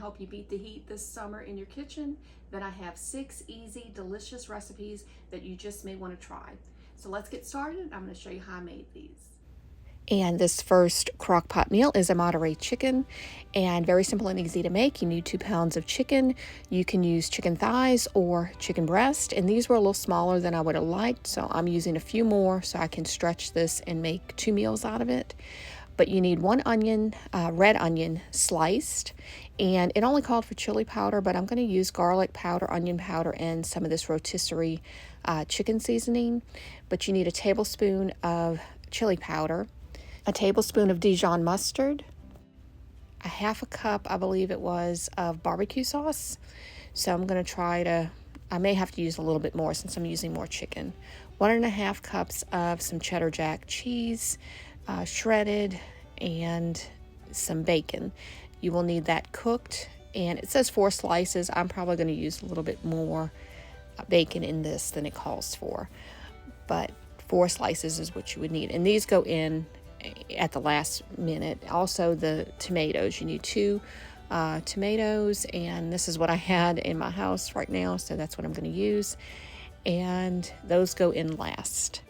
help you beat the heat this summer in your kitchen, then I have 6 easy, delicious recipes that you just may want to try. So let's get started. I'm going to show you how I made these. And this first crock pot meal is a Monterey chicken, and very simple and easy to make. You need 2 pounds of chicken. You can use chicken thighs or chicken breast, and these were a little smaller than I would have liked, so I'm using a few more so I can stretch this and make 2 meals out of it. But you need 1 onion, red onion sliced, and it only called for chili powder, but I'm going to use garlic powder, onion powder, and some of this rotisserie chicken seasoning. But you need a tablespoon of chili powder, a tablespoon of Dijon mustard, a half a cup, I believe it was, of barbecue sauce. So I'm going to I may have to use a little bit more since I'm using more chicken. 1.5 cups of some cheddar jack cheese, shredded, and some bacon. You will need that cooked, and it says 4 slices. I'm probably going to use a little bit more bacon in this than it calls for, but 4 slices is what you would need, and these go in at the last minute. Also, the tomatoes, you need 2 tomatoes, and this is what I had in my house right now, so that's what I'm going to use, and those go in last.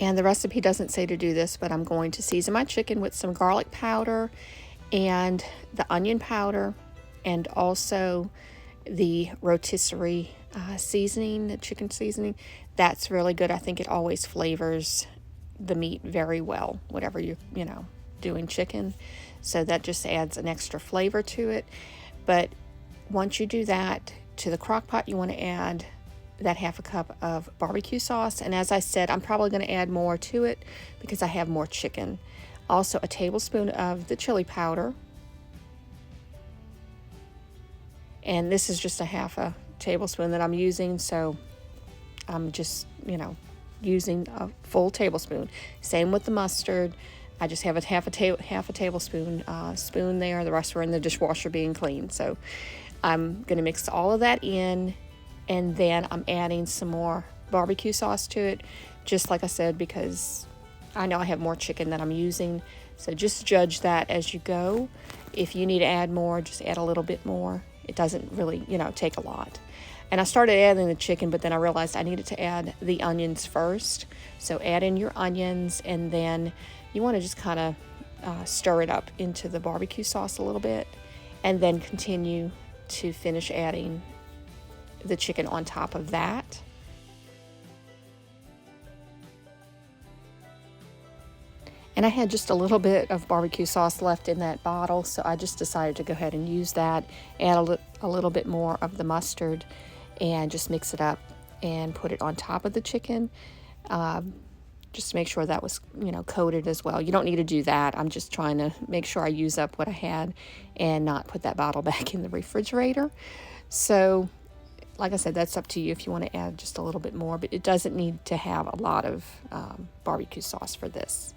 And the recipe doesn't say to do this, but I'm going to season my chicken with some garlic powder and the onion powder, and also the rotisserie seasoning, the chicken seasoning. That's really good. I think it always flavors the meat very well, whatever you're doing chicken. So that just adds an extra flavor to it. But once you do that, to the crock pot, you want to add that half a cup of barbecue sauce. And as I said, I'm probably going to add more to it because I have more chicken. Also, a tablespoon of the chili powder. And this is just a half a tablespoon that I'm using, so I'm just, using a full tablespoon. Same with the mustard. I just have a half a tablespoon spoon there. The rest were in the dishwasher being cleaned. So I'm going to mix all of that in, and then I'm adding some more barbecue sauce to it, just like I said, because I know I have more chicken that I'm using. So just judge that as you go. If you need to add more, just add a little bit more. It doesn't really, take a lot. And I started adding the chicken, but then I realized I needed to add the onions first. So add in your onions, and then you want to just kind of stir it up into the barbecue sauce a little bit, and then continue to finish adding the chicken on top of that. And I had just a little bit of barbecue sauce left in that bottle, so I just decided to go ahead and use that, add a little bit more of the mustard, and just mix it up and put it on top of the chicken. Just to make sure that was, coated as well. You don't need to do that. I'm just trying to make sure I use up what I had and not put that bottle back in the refrigerator. So, like I said, that's up to you if you want to add just a little bit more, but it doesn't need to have a lot of barbecue sauce for this.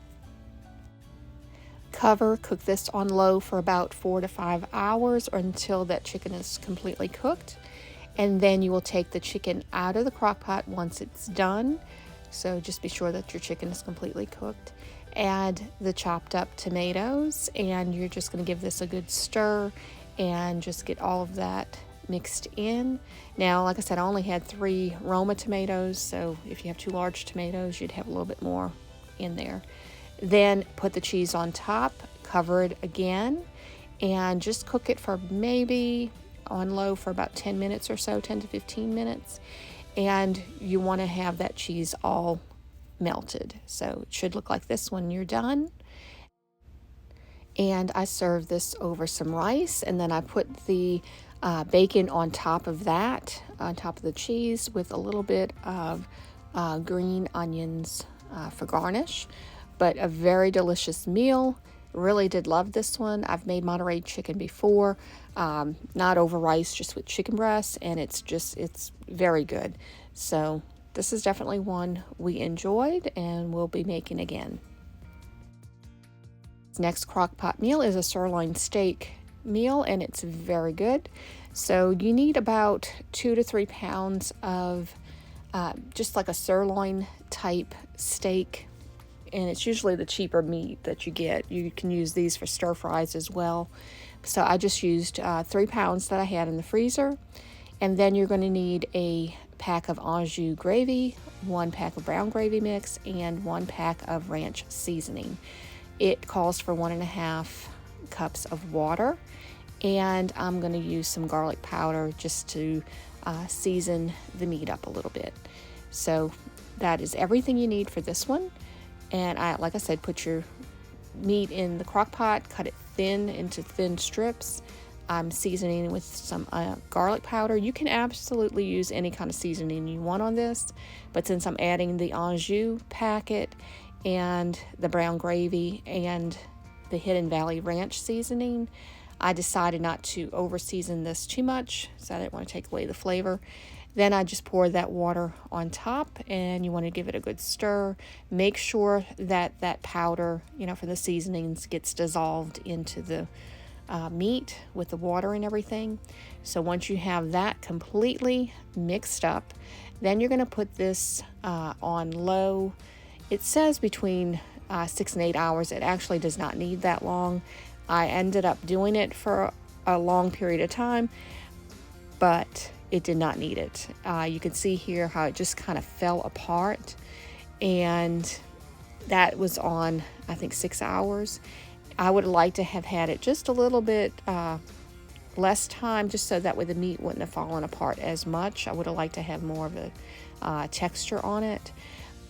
Cook this on low for about 4 to 5 hours, or until that chicken is completely cooked. And then you will take the chicken out of the crock pot once it's done. So just be sure that your chicken is completely cooked. Add the chopped up tomatoes, and you're just going to give this a good stir and just get all of that mixed in. Now, like I said, I only had 3 Roma tomatoes, so if you have 2 large tomatoes, you'd have a little bit more in there. Then put the cheese on top, cover it again, and just cook it for maybe on low for about 10 minutes or so, 10 to 15 minutes. And you want to have that cheese all melted. So it should look like this when you're done. And I serve this over some rice, and then I put the bacon on top of that, on top of the cheese, with a little bit of green onions for garnish. But a very delicious meal. Really did love this one. I've made Monterey chicken before, not over rice, just with chicken breasts, and it's very good. So this is definitely one we enjoyed and we'll be making again. Next crock pot meal is a sirloin steak meal, and it's very good. So you need about 2 to 3 pounds of just like a sirloin type steak, and it's usually the cheaper meat that you get. You can use these for stir fries as well, So I just used 3 pounds that I had in the freezer. And then you're going to need a pack of au jus gravy, 1 pack of brown gravy mix, and 1 pack of ranch seasoning. It calls for 1.5 cups of water, and I'm going to use some garlic powder just to season the meat up a little bit. So that is everything you need for this one. And like I said, put your meat in the crock pot, cut it thin into thin strips. I'm seasoning with some garlic powder. You can absolutely use any kind of seasoning you want on this, but since I'm adding the au jus packet and the brown gravy and the Hidden Valley Ranch seasoning, I decided not to over season this too much, so I didn't want to take away the flavor. Then I just pour that water on top, and you want to give it a good stir. Make sure that that powder, for the seasonings gets dissolved into the meat with the water and everything. So once you have that completely mixed up, then you're going to put this on low. It says between 6 and 8 hours. It actually does not need that long. I ended up doing it for a long period of time, but it did not need it. You can see here how it just kind of fell apart, and that was on, I think, 6 hours. I would like to have had it just a little bit less time, just so that way the meat wouldn't have fallen apart as much. I would have liked to have more of a texture on it.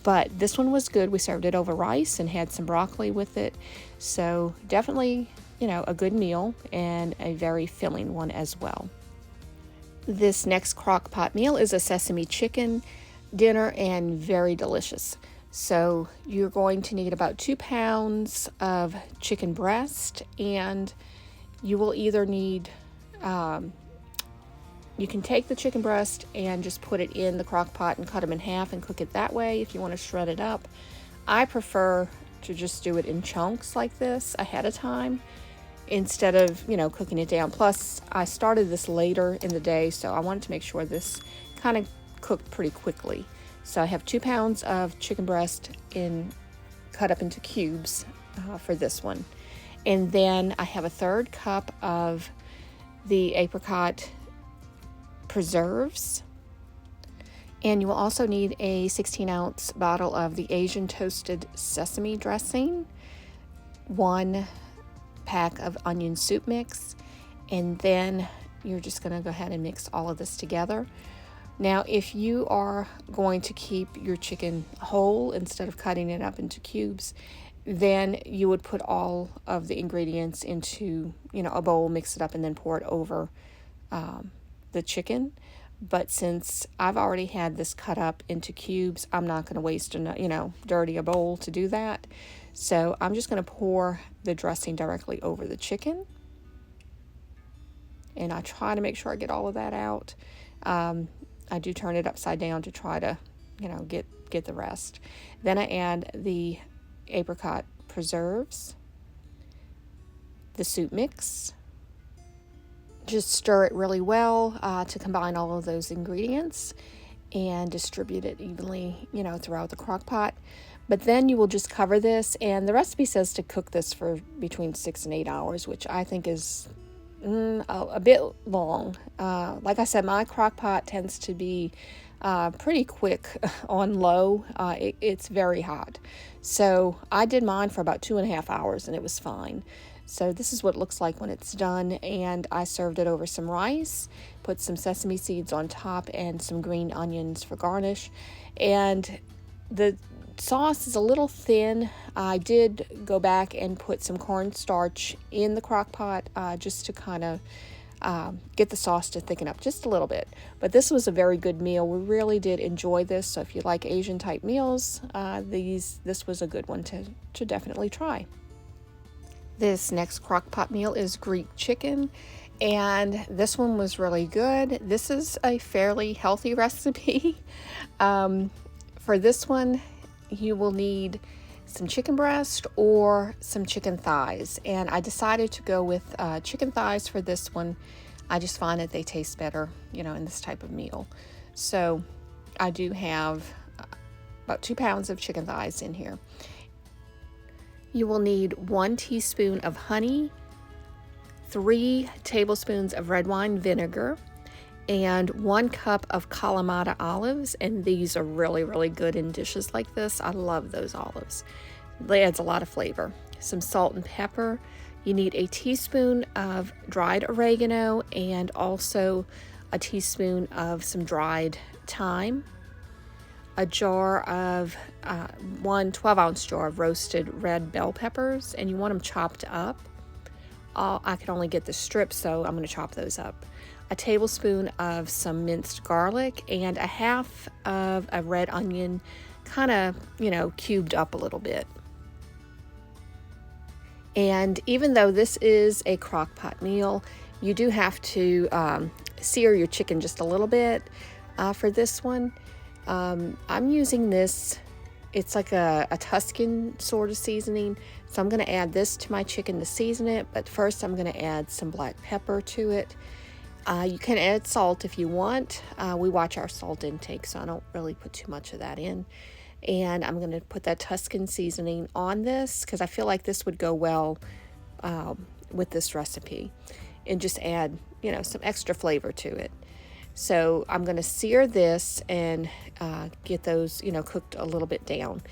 But this one was good. We served it over rice and had some broccoli with it. So definitely, a good meal and a very filling one as well. This next crock pot meal is a sesame chicken dinner and very delicious. So you're going to need about 2 pounds of chicken breast, and you will either need, you can take the chicken breast and just put it in the crock pot and cut them in half and cook it that way if you want to shred it up. I prefer to just do it in chunks like this ahead of time instead of, cooking it down. Plus, I started this later in the day, so I wanted to make sure this kind of cooked pretty quickly. So I have 2 pounds of chicken breast cut up into cubes for this one. And then I have a 1/3 cup of the apricot preserves. And you will also need a 16-ounce bottle of the Asian toasted sesame dressing, 1 pack of onion soup mix, and then you're just going to go ahead and mix all of this together. Now, if you are going to keep your chicken whole instead of cutting it up into cubes, then you would put all of the ingredients into, a bowl, mix it up, and then pour it over the chicken. But since I've already had this cut up into cubes, I'm not going to waste, dirty a bowl to do that. So I'm just going to pour the dressing directly over the chicken. And I try to make sure I get all of that out. I do turn it upside down to try to, get the rest. Then I add the apricot preserves, the soup mix. Just stir it really well to combine all of those ingredients and distribute it evenly, throughout the crock pot. But then you will just cover this, and the recipe says to cook this for between 6 and 8 hours, which I think is a bit long. Like I said, my crock pot tends to be pretty quick on low. It's very hot. So I did mine for about 2.5 hours, and it was fine. So this is what it looks like when it's done, and I served it over some rice, put some sesame seeds on top, and some green onions for garnish. And the sauce is a little thin. I did go back and put some cornstarch in the crock pot just to kind of get the sauce to thicken up just a little bit. But this was a very good meal. We really did enjoy this. So if you like Asian type meals, this was a good one to definitely try. This next crock pot meal is Greek chicken, and this one was really good. This is a fairly healthy recipe. For this one, you will need some chicken breast or some chicken thighs, and I decided to go with chicken thighs for this one. I just find that they taste better, in this type of meal. So I do have about 2 pounds of chicken thighs in here. You will need 1 teaspoon of honey, 3 tablespoons of red wine vinegar, and 1 cup of Kalamata olives, and these are really, really good in dishes like this. I love those olives. It adds a lot of flavor. Some salt and pepper. You need a teaspoon of dried oregano and also a teaspoon of some dried thyme. A jar of, 1 12-ounce jar of roasted red bell peppers, and you want them chopped up. I can only get the strips, so I'm going to chop those up. A tablespoon of some minced garlic, and a half of a red onion, kind of, cubed up a little bit. And even though this is a crock pot meal, you do have to sear your chicken just a little bit for this one. I'm using this, it's like a Tuscan sort of seasoning, so I'm going to add this to my chicken to season it, but first I'm going to add some black pepper to it. You can add salt if you want. We watch our salt intake, so I don't really put too much of that in. And I'm going to put that Tuscan seasoning on this because I feel like this would go well with this recipe, and just add, some extra flavor to it. So I'm going to sear this and get those, cooked a little bit down.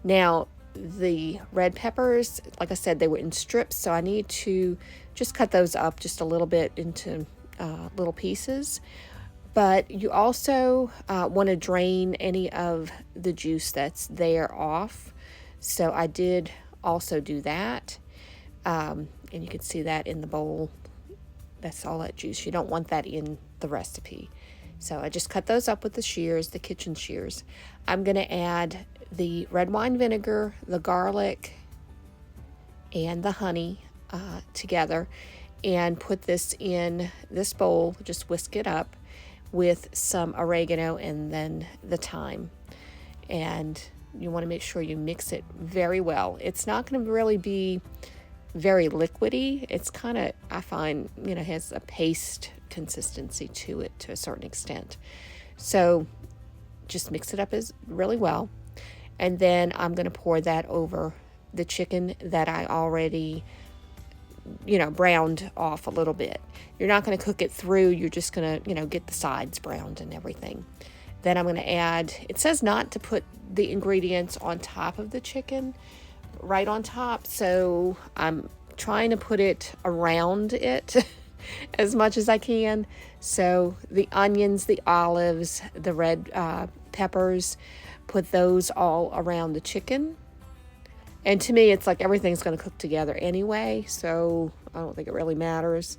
Now, the red peppers, like I said, they were in strips, so I need to just cut those up just a little bit into little pieces. But you also want to drain any of the juice that's there off. So I did also do that. And you can see that in the bowl. That's all that juice. You don't want that in the recipe. So I just cut those up with the shears, the kitchen shears. I'm going to add the red wine vinegar, the garlic, and the honey together, and put this in this bowl. Just whisk it up with some oregano and then the thyme. And you want to make sure you mix it very well. It's not going to really be very liquidy. It's kind of, I find, has a paste consistency to it to a certain extent. So just mix it up really well. And then I'm going to pour that over the chicken that I already, browned off a little bit. You're not going to cook it through. You're just going to, get the sides browned and everything. Then I'm going to add, it says not to put the ingredients on top of the chicken, right on top. So I'm trying to put it around it as much as I can. So the onions, the olives, the red peppers, put those all around the chicken. And to me, it's like everything's going to cook together anyway, so I don't think it really matters.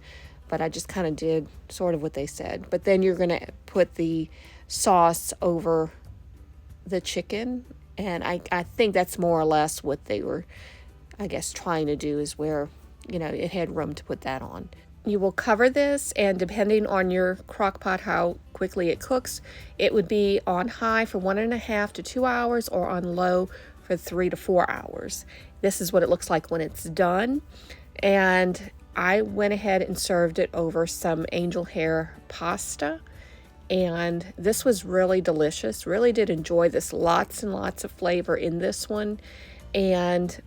But I just kind of did sort of what they said. But then you're going to put the sauce over the chicken. And I think that's more or less what they were, I guess, trying to do, is where, it had room to put that on. You will cover this, and depending on your crock pot, how quickly it cooks, it would be on high for 1.5 to 2 hours, or on low for 3 to 4 hours. This is what it looks like when it's done. And I went ahead and served it over some angel hair pasta. And this was really delicious. Really did enjoy this. Lots and lots of flavor in this one. And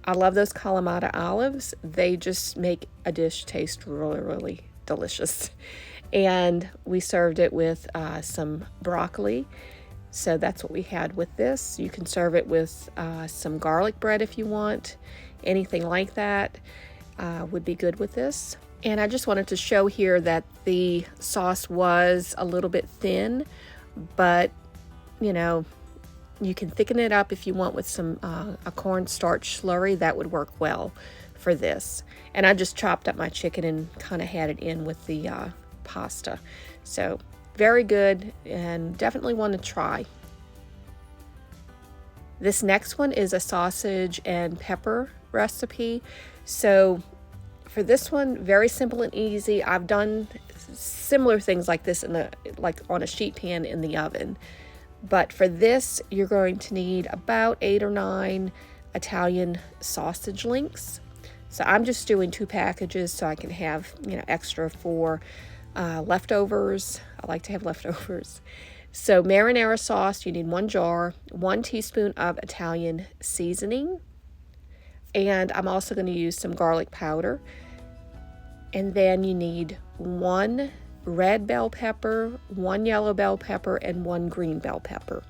I love those Kalamata olives. They just make a dish taste really, really delicious. And we served it with some broccoli. So that's what we had with this. You can serve it with some garlic bread if you want. Anything like that would be good with this. And I just wanted to show here that the sauce was a little bit thin, but you can thicken it up if you want with some a cornstarch slurry. That would work well for this. And I just chopped up my chicken and kind of had it in with the pasta. So very good, and definitely one to try. This next one is a sausage and pepper recipe. So for this one, very simple and easy. I've done similar things like this like on a sheet pan in the oven. But for this, you're going to need about 8 or 9 Italian sausage links. So I'm just doing 2 packages so I can have, extra for leftovers. I like to have leftovers. So marinara sauce, you need 1 jar, 1 teaspoon of Italian seasoning. And I'm also going to use some garlic powder. And then you need 1 red bell pepper, 1 yellow bell pepper, and 1 green bell pepper.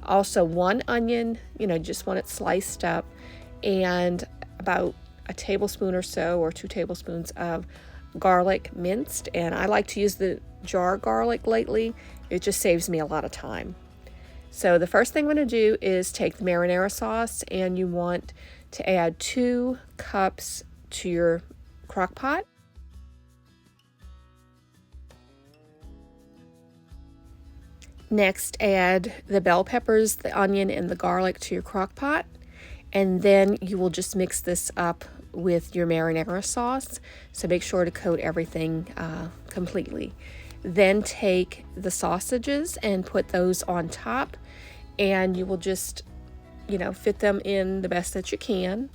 Also 1 onion, just want it sliced up, and about a tablespoon or so, or 2 tablespoons of garlic minced. And I like to use the jar garlic lately. It just saves me a lot of time. So the first thing I'm going to do is take the marinara sauce, and you want to add 2 cups to your crock pot. Next, add the bell peppers, the onion, and the garlic to your crock pot. And then you will just mix this up with your marinara sauce. So make sure to coat everything completely. Then take the sausages and put those on top. And you will just, fit them in the best that you can.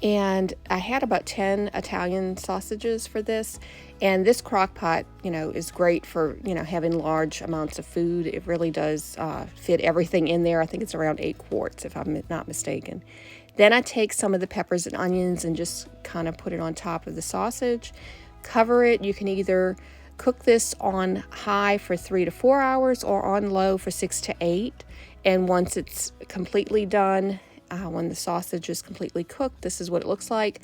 And I had about 10 Italian sausages for this. And this crock pot, is great for, having large amounts of food. It really does fit everything in there. I think it's around 8 quarts, if I'm not mistaken. Then I take some of the peppers and onions and just kind of put it on top of the sausage. Cover it. You can either cook this on high for 3 to 4 hours or on low for 6 to 8. And once it's completely done, when the sausage is completely cooked, this is what it looks like.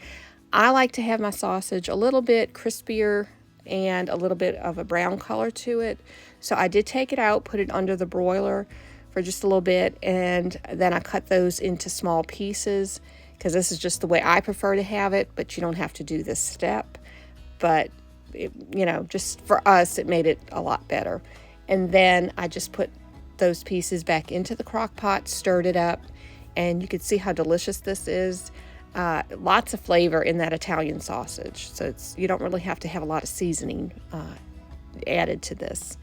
I like to have my sausage a little bit crispier and a little bit of a brown color to it. So I did take it out, put it under the broiler for just a little bit, and then I cut those into small pieces because this is just the way I prefer to have it, but you don't have to do this step. But, just for us, it made it a lot better. And then I just put those pieces back into the crock pot, stirred it up, and you can see how delicious this is. Lots of flavor in that Italian sausage. So you don't really have to have a lot of seasoning added to this.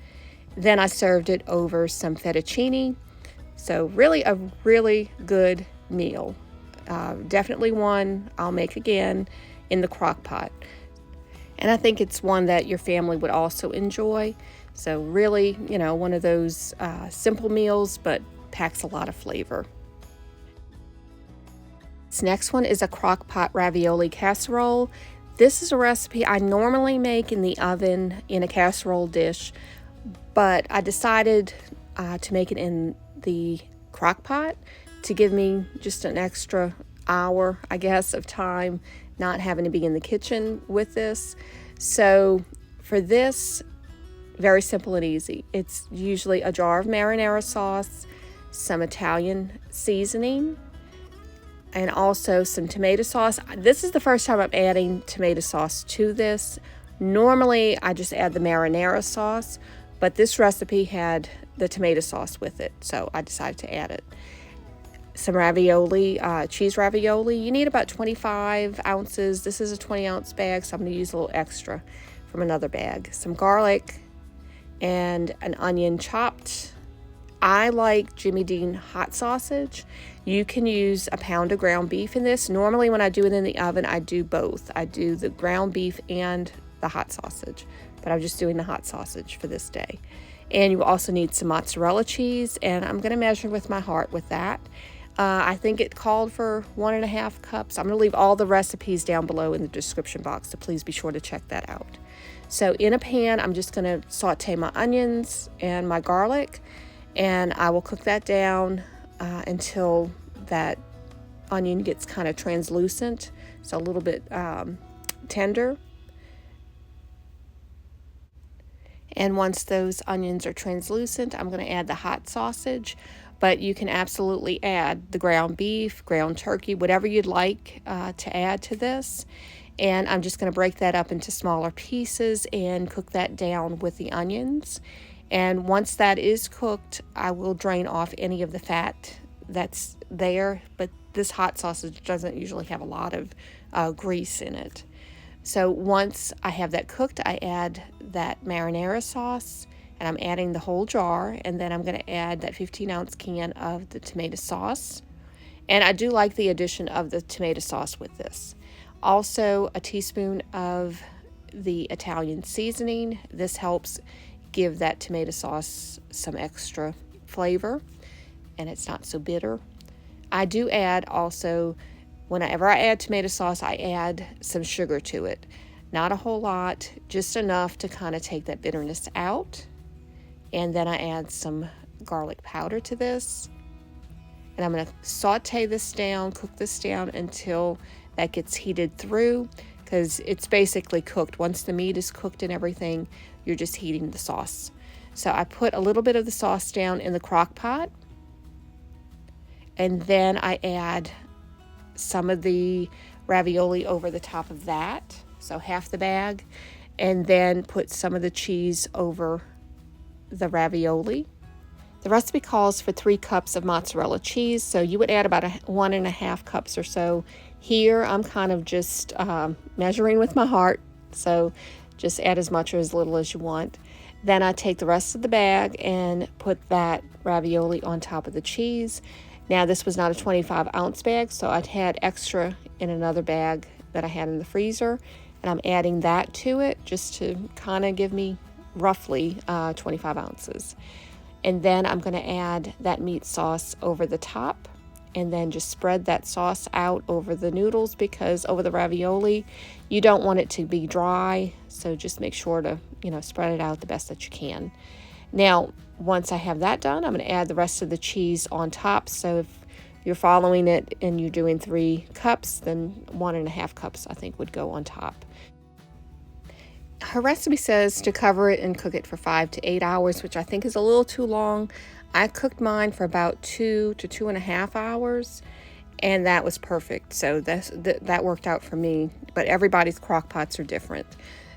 Then I served it over some fettuccine. So really a really good meal. Definitely one I'll make again in the crock pot. And I think it's one that your family would also enjoy. So really, one of those simple meals, but packs a lot of flavor. This next one is a Crockpot ravioli casserole. This is a recipe I normally make in the oven in a casserole dish, but I decided to make it in the Crockpot to give me just an extra hour, I guess, of time not having to be in the kitchen with this. So for this, very simple and easy. It's usually a jar of marinara sauce, some Italian seasoning, and also some tomato sauce. This is the first time I'm adding tomato sauce to this. Normally, I just add the marinara sauce, but this recipe had the tomato sauce with it, so I decided to add it. Some ravioli, cheese ravioli. You need about 25 ounces. This is a 20-ounce bag, so I'm going to use a little extra from another bag. Some garlic and an onion chopped. I like Jimmy Dean hot sausage. You can use a pound of ground beef in this. Normally when I do it in the oven, I do both. I do the ground beef and the hot sausage, but I'm just doing the hot sausage for this day. And you also need some mozzarella cheese, and I'm going to measure with my heart with that. I think it called for 1.5 cups. I'm going to leave all the recipes down below in the description box, so please be sure to check that out. So in a pan, I'm just going to saute my onions and my garlic, and I will cook that down until that onion gets kind of translucent, so a little bit tender. And once those onions are translucent, I'm going to add the hot sausage, but you can absolutely add the ground beef, ground turkey, whatever you'd like to add to this. And I'm just going to break that up into smaller pieces and cook that down with the onions. And once that is cooked, I will drain off any of the fat that's there, but this hot sausage doesn't usually have a lot of grease in it. So once I have that cooked, I add that marinara sauce, and I'm adding the whole jar, and then I'm going to add that 15-ounce can of the tomato sauce. And I do like the addition of the tomato sauce with this. Also, a teaspoon of the Italian seasoning. This helps give that tomato sauce some extra flavor, and it's not so bitter. I do add also whenever I add tomato sauce, I add some sugar to it. Not a whole lot, just enough to kind of take that bitterness out. And then I add some garlic powder to this. And I'm going to saute this down, cook this down until that gets heated through, because it's basically cooked. Once the meat is cooked and everything, you're just heating the sauce. So I put a little bit of the sauce down in the crock pot, and then I add some of the ravioli over the top of that, so half the bag, and then put some of the cheese over the ravioli. The recipe calls for 3 cups of mozzarella cheese, so you would add about 1.5 cups or so. Here I'm kind of just measuring with my heart, so just add as much or as little as you want. Then I take the rest of the bag and put that ravioli on top of the cheese. Now this was not a 25-ounce bag, so I'd had extra in another bag that I had in the freezer, and I'm adding that to it just to kind of give me roughly 25 ounces. And then I'm going to add that meat sauce over the top, and then just spread that sauce out over the noodles, because over the ravioli you don't want it to be dry, so just make sure to spread it out the best that you can. Now once I have that done, I'm going to add the rest of the cheese on top. So if you're following it and you're doing 3 cups, then 1.5 cups I think would go on top. Her recipe says to cover it and cook it for 5 to 8 hours, which I think is a little too long. I cooked mine for about 2 to 2.5 hours, and that was perfect. So that worked out for me. But everybody's crock pots are different,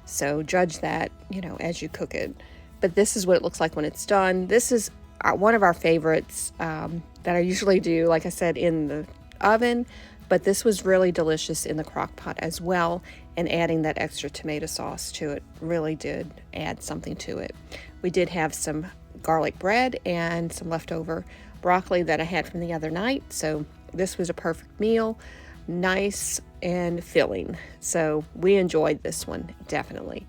so judge that as you cook it. But this is what it looks like when it's done. This is one of our favorites that I usually do, like I said, in the oven. But this was really delicious in the crock pot as well, and adding that extra tomato sauce to it really did add something to it. We did have some garlic bread and some leftover broccoli that I had from the other night, so this was a perfect meal, nice and filling. So we enjoyed this one, definitely.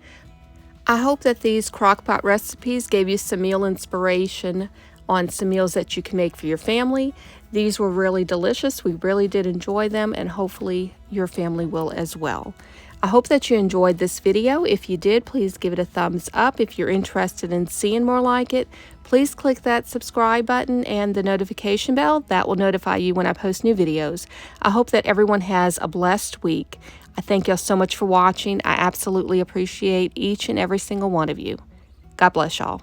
I hope that these crock pot recipes gave you some meal inspiration on some meals that you can make for your family. These were really delicious. We really did enjoy them, and hopefully your family will as well. I hope that you enjoyed this video. If you did, please give it a thumbs up. If you're interested in seeing more like it, please click that subscribe button and the notification bell. That will notify you when I post new videos. I hope that everyone has a blessed week. I thank y'all so much for watching. I absolutely appreciate each and every single one of you. God bless y'all.